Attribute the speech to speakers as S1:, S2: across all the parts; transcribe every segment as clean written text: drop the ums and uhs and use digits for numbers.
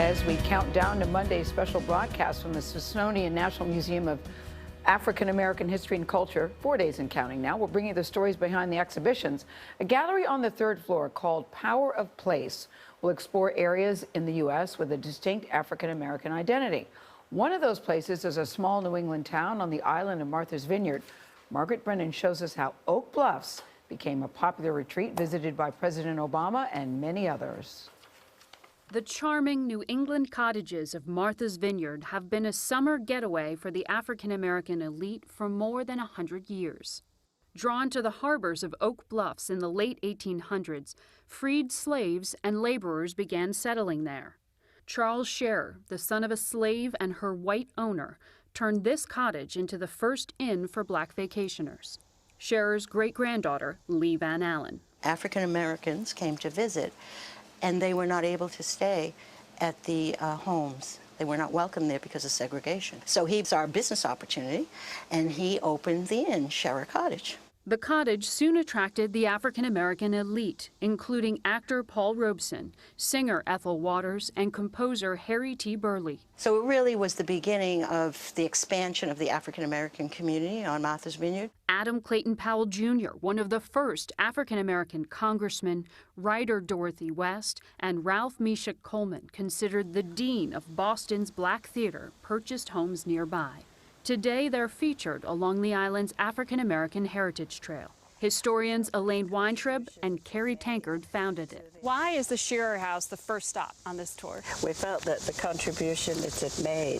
S1: As we count down to Monday's special broadcast from the Smithsonian National Museum of African American History and Culture, 4 days and counting now, we're bringing you the stories behind the exhibitions. A gallery on the third floor called Power of Place will explore areas in the U.S. with a distinct African American identity. One of those places is a small New England town on the island of Martha's Vineyard. Margaret Brennan shows us how Oak Bluffs became a popular retreat visited by President Obama and many others.
S2: The charming New England cottages of Martha's Vineyard have been a summer getaway for the African-American elite for more than 100 years. Drawn to the harbors of Oak Bluffs in the late 1800s, freed slaves and laborers began settling there. Charles Scherer, the son of a slave and her white owner, turned this cottage into the first inn for black vacationers. Scherer's great-granddaughter, Lee Van Allen.
S3: African Americans came to visit, and they were not able to stay at the homes. They were not welcome there because of segregation. So he saw a business opportunity, and he opened the inn, Scherer Cottage.
S2: The cottage soon attracted the African-American elite, including actor Paul Robeson, singer Ethel Waters, and composer Harry T. Burleigh.
S3: So it really was the beginning of the expansion of the African-American community on Martha's Vineyard.
S2: Adam Clayton Powell, Jr., one of the first African-American congressmen, writer Dorothy West, and Ralph Meshack Coleman, considered the dean of Boston's Black Theater, purchased homes nearby. Today, they're featured along the island's African-American Heritage Trail. Historians Elaine Weintraub and Carrie Tankard founded it.
S4: Why is the Scherer House the first stop on this tour?
S5: We felt that the contribution that it made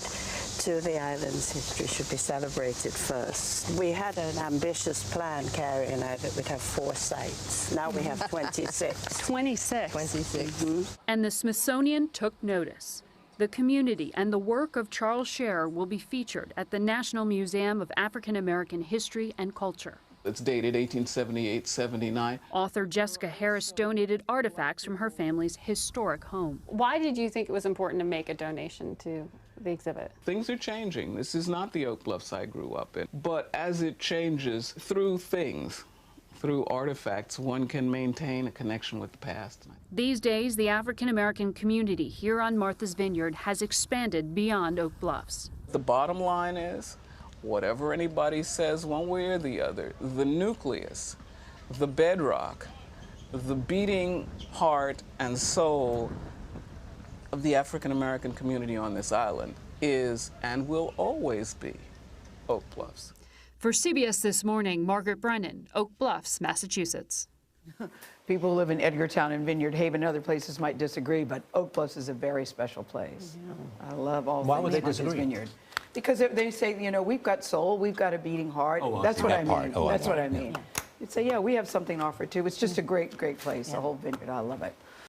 S5: to the island's history should be celebrated first. We had an ambitious plan, Carrie and I, that we'd have 4 sites. Now we have 26.
S4: 26.
S5: 26.
S4: Mm-hmm.
S2: And the Smithsonian took notice. The community and the work of Charles Scherer will be featured at the National Museum of African American History and Culture.
S6: It's dated 1878-79.
S2: Author Jessica Harris donated artifacts from her family's historic home.
S4: Why did you think it was important to make a donation to the exhibit?
S6: Things are changing. This is not the Oak Bluffs I grew up in. But as it changes through things, through artifacts, one can maintain a connection with the past.
S2: These days, the African-American community here on Martha's Vineyard has expanded beyond Oak Bluffs.
S6: The bottom line is, whatever anybody says one way or the other, the nucleus, the bedrock, the beating heart and soul of the African-American community on this island is and will always be Oak Bluffs.
S2: For CBS This Morning, Margaret Brennan, Oak Bluffs, Massachusetts.
S1: People who live in Edgartown and Vineyard Haven and other places might disagree, but Oak Bluffs is a very special place. Yeah. I love all
S7: Why
S1: things
S7: would they
S1: Martha's
S7: disagree?
S1: Vineyard. Because they say, you know, we've got soul, we've got a beating heart.
S7: Oh,
S1: That's what I mean.
S7: Oh,
S1: That's what I mean. You'd say, yeah, we have something to offer too. It's just a great, great place, the whole vineyard. I love it.